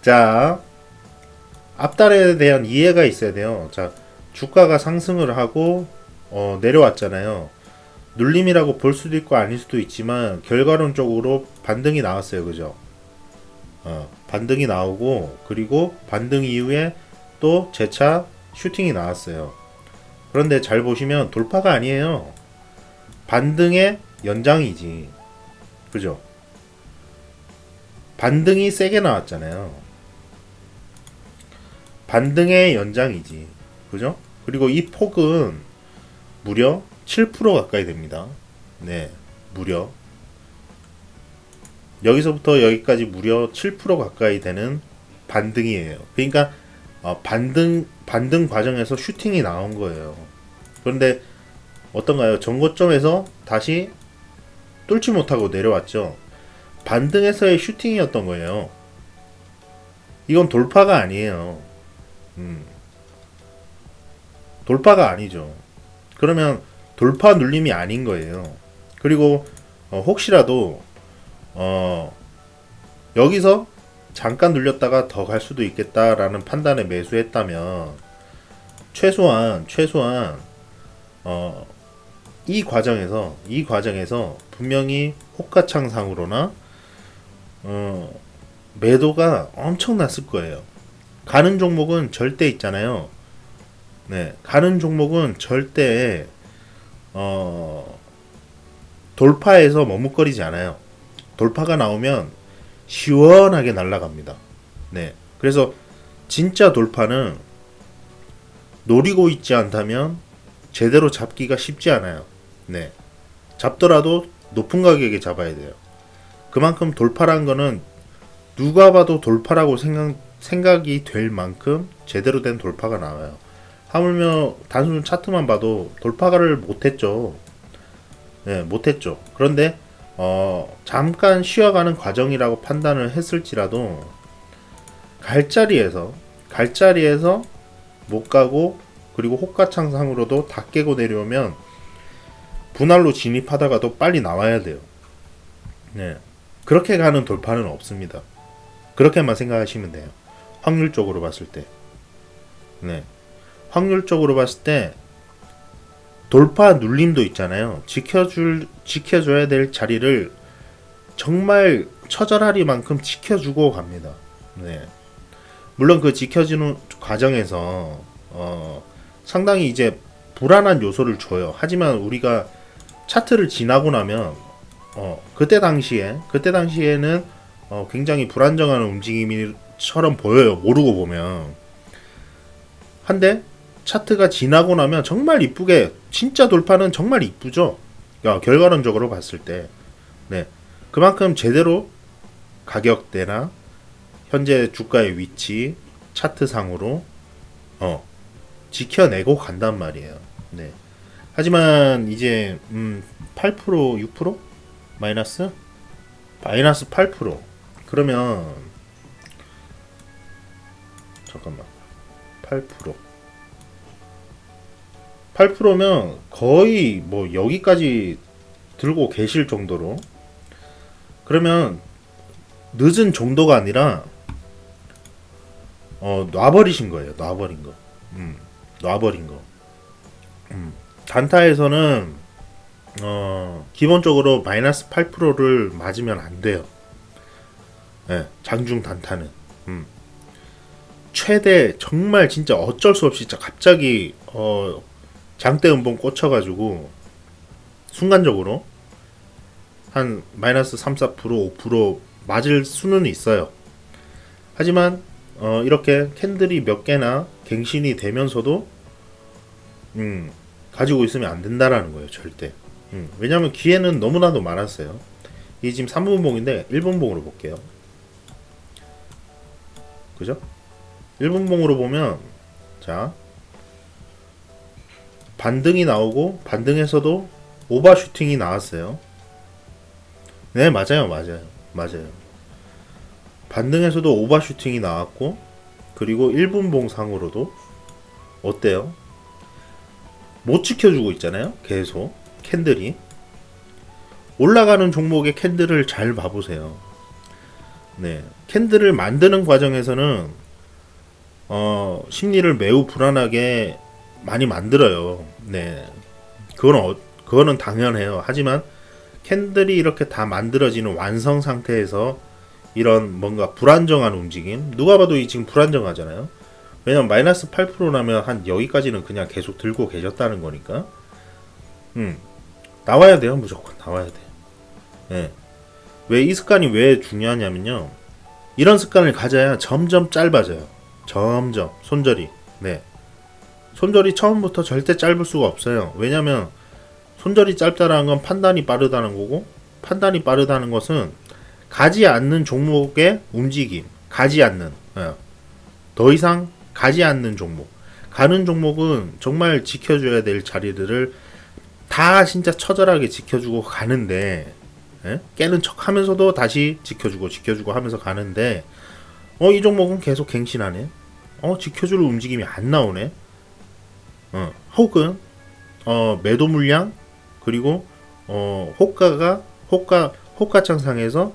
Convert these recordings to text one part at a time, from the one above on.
자, 앞달에 대한 이해가 있어야 돼요. 자, 주가가 상승을 하고 내려왔잖아요. 눌림이라고 볼 수도 있고 아닐 수도 있지만 결과론적으로 반등이 나왔어요. 그죠? 반등이 나오고 그리고 반등 이후에 또 재차 슈팅이 나왔어요. 그런데 잘 보시면 돌파가 아니에요. 반등의 연장이지. 그죠? 반등이 세게 나왔잖아요. 반등의 연장이지. 그죠? 그리고 이 폭은 무려 7% 가까이 됩니다. 네, 무려. 여기서부터 여기까지 무려 7% 가까이 되는 반등이에요. 그러니까 반등 과정에서 슈팅이 나온 거예요. 그런데 어떤가요? 전고점에서 다시 뚫지 못하고 내려왔죠. 반등에서의 슈팅이었던 거예요. 이건 돌파가 아니에요. 돌파가 아니죠. 그러면 돌파 눌림이 아닌 거예요. 그리고 혹시라도 여기서 잠깐 눌렸다가 더 갈 수도 있겠다라는 판단에 매수했다면 최소한 이 과정에서 분명히 호가창상으로나 매도가 엄청났을 거예요. 가는 종목은 절대 있잖아요. 네, 가는 종목은 절대 돌파에서 머뭇거리지 않아요. 돌파가 나오면 시원하게 날아갑니다. 네, 그래서 진짜 돌파는 노리고 있지 않다면 제대로 잡기가 쉽지 않아요. 네, 잡더라도 높은 가격에 잡아야 돼요. 그만큼 돌파란 거는 누가 봐도 돌파라고 생각이 될 만큼 제대로 된 돌파가 나와요. 하물며 단순 차트만 봐도 돌파를 못했죠. 네, 못했죠. 그런데 잠깐 쉬어가는 과정이라고 판단을 했을지라도 갈자리에서 못 가고 그리고 호가창상으로도 다 깨고 내려오면 분할로 진입하다가도 빨리 나와야 돼요. 네, 그렇게 가는 돌파는 없습니다. 그렇게만 생각하시면 돼요. 확률적으로 봤을 때. 네. 확률적으로 봤을 때 돌파 눌림도 있잖아요. 지켜줘야 될 자리를 정말 처절하리만큼 지켜주고 갑니다. 네. 물론 그 지켜주는 과정에서 상당히 이제 불안한 요소를 줘요. 하지만 우리가 차트를 지나고 나면 그때 당시에는 굉장히 불안정한 움직임처럼 보여요. 모르고 보면. 한데 차트가 지나고 나면 정말 이쁘게 진짜 돌파는 정말 이쁘죠. 결과론적으로 봤을 때. 네. 그만큼 제대로 가격대나 현재 주가의 위치 차트상으로 지켜내고 간단 말이에요. 네. 하지만 이제 8% 6% 마이너스 8%. 그러면 잠깐만. 8% 8%면 거의 뭐 여기까지 들고 계실 정도로, 그러면 늦은 정도가 아니라 놔버리신 거예요. 놔버린 거. 놔버린 거. 단타에서는 기본적으로 마이너스 8%를 맞으면 안 돼요. 네, 장중 단타는. 최대 정말 진짜 어쩔 수 없이 진짜 갑자기 장대 음봉 꽂혀가지고 순간적으로 한 마이너스 3, 4%, 5% 맞을 수는 있어요. 하지만 이렇게 캔들이 몇 개나 갱신이 되면서도 가지고 있으면 안 된다라는 거예요. 절대. 왜냐면 기회는 너무나도 많았어요. 이게 지금 3분봉인데 1분봉으로 볼게요. 그죠? 1분봉으로 보면 자 반등이 나오고 반등에서도 오버슈팅이 나왔어요. 네, 맞아요. 반등에서도 오버슈팅이 나왔고 그리고 1분봉 상으로도 어때요? 못 지켜주고 있잖아요. 계속 캔들이 올라가는 종목의 캔들을 잘 봐보세요. 네. 캔들을 만드는 과정에서는 심리를 매우 불안하게 많이 만들어요. 네. 그거는 당연해요. 하지만 캔들이 이렇게 다 만들어지는 완성 상태에서 이런 뭔가 불안정한 움직임, 누가 봐도 지금 불안정하잖아요. 왜냐면 마이너스 8%라면 한 여기까지는 그냥 계속 들고 계셨다는 거니까. 나와야 돼요. 무조건 나와야 돼요. 네. 왜 이 습관이 왜 중요하냐면요, 이런 습관을 가져야 점점 짧아져요. 점점 손절이. 네. 손절이 처음부터 절대 짧을 수가 없어요. 왜냐면 손절이 짧다라는 건 판단이 빠르다는 거고, 판단이 빠르다는 것은 가지 않는 종목의 움직임, 가지 않는, 더 이상 가지 않는 종목, 가는 종목은 정말 지켜줘야 될 자리들을 다 진짜 처절하게 지켜주고 가는데, 깨는 척 하면서도 다시 지켜주고 하면서 가는데, 이 종목은 계속 갱신하네. 지켜줄 움직임이 안 나오네. 혹은 매도 물량, 그리고 호가창상에서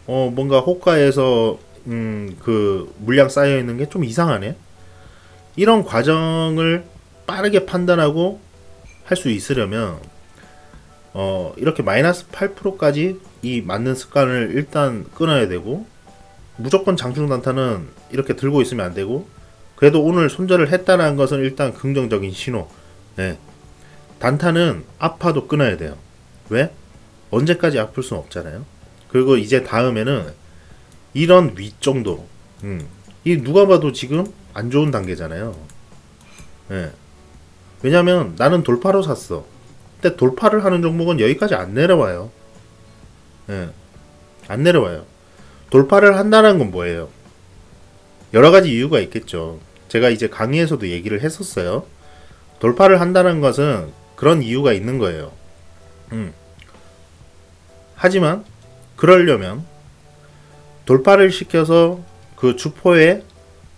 뭔가 호가에서 그 물량 쌓여 있는 게 좀 이상하네. 이런 과정을 빠르게 판단하고 할 수 있으려면 이렇게 마이너스 8%까지 이 맞는 습관을 일단 끊어야 되고, 무조건 장중 단타는 이렇게 들고 있으면 안 되고, 그래도 오늘 손절을 했다는 것은 일단 긍정적인 신호. 네. 단타는 아파도 끊어야 돼요. 왜? 언제까지 아플 수는 없잖아요. 그리고 이제 다음에는 이런 위 정도, 이 누가 봐도 지금 안 좋은 단계잖아요. 네. 왜냐면 나는 돌파로 샀어. 근데 돌파를 하는 종목은 여기까지 안 내려와요. 네. 안 내려와요. 돌파를 한다는 건 뭐예요? 여러 가지 이유가 있겠죠. 제가 이제 강의에서도 얘기를 했었어요. 돌파를 한다는 것은 그런 이유가 있는 거예요. 하지만 그러려면 돌파를 시켜서 그 주포에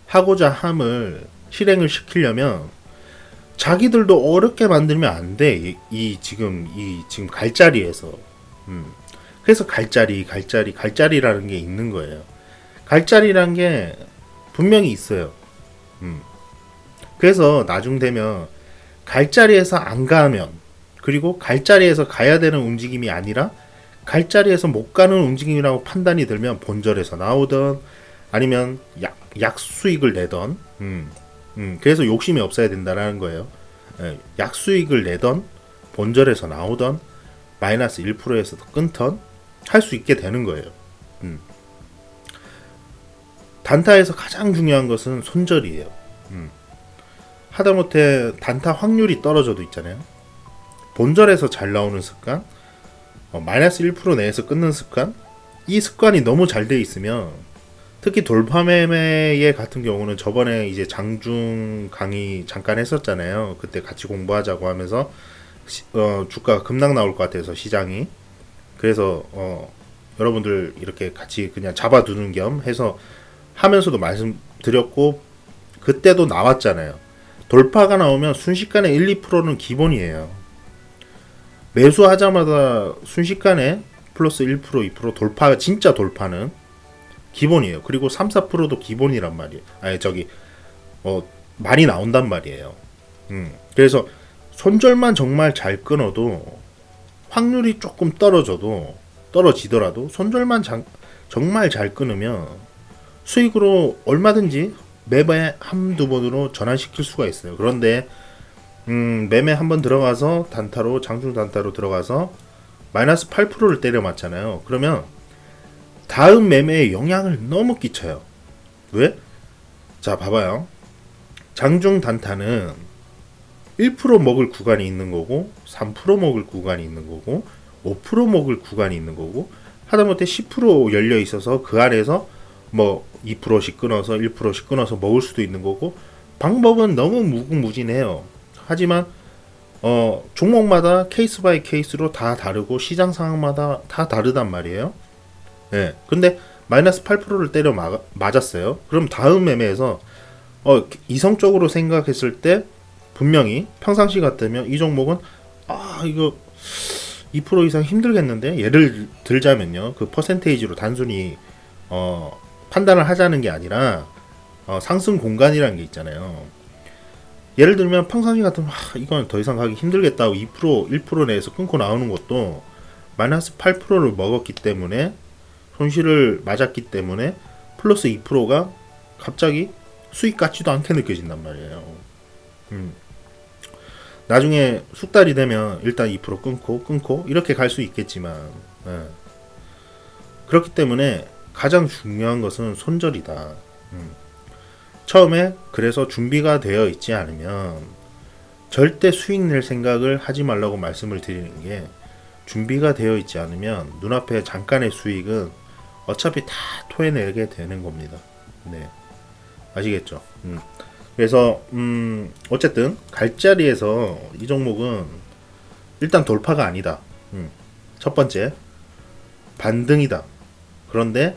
하고자 함을 실행을 시키려면 자기들도 어렵게 만들면 안 돼. 지금 갈자리에서. 그래서 갈자리라는 게 있는 거예요. 갈자리라는 게 분명히 있어요. 그래서 나중 되면 갈자리에서 안 가면, 그리고 갈자리에서 가야 되는 움직임이 아니라 갈자리에서 못 가는 움직임이라고 판단이 들면 본절에서 나오던, 아니면 약수익을 내던, 그래서 욕심이 없어야 된다라는 거예요. 약수익을 내던, 본절에서 나오던, 마이너스 1%에서도 끊던 할 수 있게 되는 거예요. 단타에서 가장 중요한 것은 손절이에요. 하다못해 단타 확률이 떨어져도 있잖아요. 본절에서 잘 나오는 습관, 마이너스 1% 내에서 끊는 습관, 이 습관이 너무 잘 돼 있으면, 특히 돌파매매 같은 경우는 저번에 이제 장중 강의 잠깐 했었잖아요. 그때 같이 공부하자고 하면서 주가가 급락 나올 것 같아서 시장이, 그래서 여러분들 이렇게 같이 그냥 잡아두는 겸 해서 하면서도 말씀드렸고, 그때도 나왔잖아요. 돌파가 나오면 순식간에 1, 2%는 기본이에요. 매수하자마자 순식간에 플러스 1%, 2% 돌파, 진짜 돌파는 기본이에요. 그리고 3, 4%도 기본이란 말이에요. 많이 나온단 말이에요. 그래서 손절만 정말 잘 끊어도, 확률이 조금 떨어지더라도 손절만 정말 잘 끊으면 수익으로 얼마든지 매매 한두 번으로 전환시킬 수가 있어요. 그런데 매매 한번 들어가서 단타로, 장중 단타로 들어가서 마이너스 8%를 때려 맞잖아요. 그러면 다음 매매에 영향을 너무 끼쳐요. 왜? 자, 봐봐요. 장중 단타는 1% 먹을 구간이 있는 거고, 3% 먹을 구간이 있는 거고, 5% 먹을 구간이 있는 거고, 하다못해 10% 열려 있어서 그 안에서 뭐 2%씩 끊어서 1%씩 끊어서 먹을 수도 있는 거고, 방법은 너무 무궁무진해요. 하지만 종목마다 케이스 바이 케이스로 다 다르고 시장 상황마다 다 다르단 말이에요. 네. 근데 마이너스 8%를 때려 맞았어요. 그럼 다음 매매에서 이성적으로 생각했을 때 분명히 평상시 같다면 이 종목은 이거 2% 이상 힘들겠는데, 예를 들자면요, 그 퍼센테이지로 단순히 판단을 하자는 게 아니라 상승 공간이라는 게 있잖아요. 예를 들면 평상시 같으면 이건 더 이상 가기 힘들겠다고 2% 1% 내에서 끊고 나오는 것도 마이너스 8%를 먹었기 때문에 손실을 맞았기 때문에 플러스 2%가 갑자기 수익 같지도 않게 느껴진단 말이에요. 나중에 숙달이 되면 일단 2% 끊고 이렇게 갈 수 있겠지만 그렇기 때문에 가장 중요한 것은 손절이다. 처음에 그래서 준비가 되어 있지 않으면 절대 수익 낼 생각을 하지 말라고 말씀을 드리는 게, 준비가 되어 있지 않으면 눈앞에 잠깐의 수익은 어차피 다 토해내게 되는 겁니다. 네, 아시겠죠? 그래서 어쨌든 갈 자리에서 이 종목은 일단 돌파가 아니다. 첫 번째 반등이다. 그런데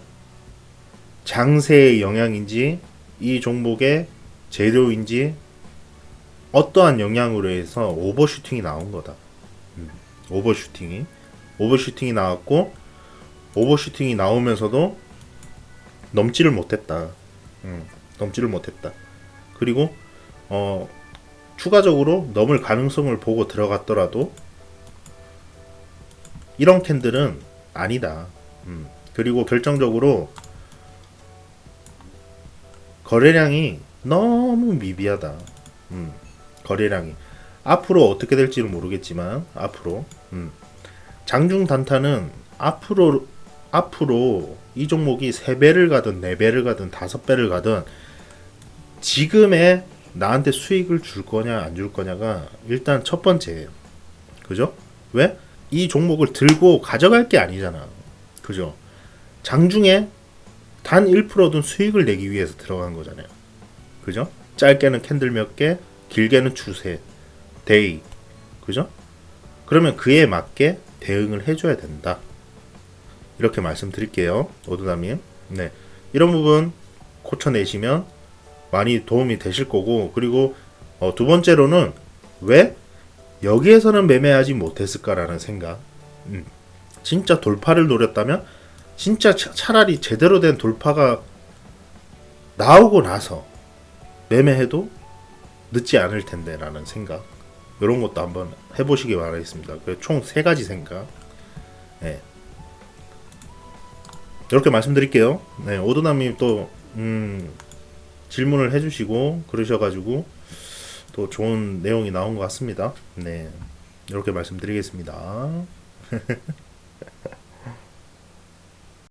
장세의 영향인지 이 종목의 재료인지 어떠한 영향으로 해서 오버슈팅이 나온 거다. 오버슈팅이 나왔고, 오버슈팅이 나오면서도 넘지를 못했다. 그리고 추가적으로 넘을 가능성을 보고 들어갔더라도 이런 캔들은 아니다. 그리고 결정적으로 거래량이 너무 미비하다. 거래량이 앞으로 어떻게 될지는 모르겠지만 앞으로 장중 단타는 앞으로 이 종목이 3배를 가든 4배를 가든 5배를 가든 지금의 나한테 수익을 줄 거냐 안 줄 거냐가 일단 첫 번째예요. 그죠? 왜? 이 종목을 들고 가져갈 게 아니잖아. 그죠? 장중에 단 1%든 수익을 내기 위해서 들어간 거잖아요. 그죠? 짧게는 캔들 몇 개, 길게는 추세, 데이. 그죠? 그러면 그에 맞게 대응을 해줘야 된다. 이렇게 말씀드릴게요. 오드남님. 네. 이런 부분 고쳐내시면 많이 도움이 되실 거고, 그리고 두 번째로는 왜 여기에서는 매매하지 못했을까라는 생각. 진짜 돌파를 노렸다면 진짜 차라리 제대로 된 돌파가 나오고 나서 매매해도 늦지 않을 텐데 라는 생각, 이런 것도 한번 해보시기 바라겠습니다. 총 3가지 생각. 네. 이렇게 말씀드릴게요. 네, 오드남님 또 질문을 해주시고 그러셔가지고 또 좋은 내용이 나온 것 같습니다. 네, 이렇게 말씀드리겠습니다.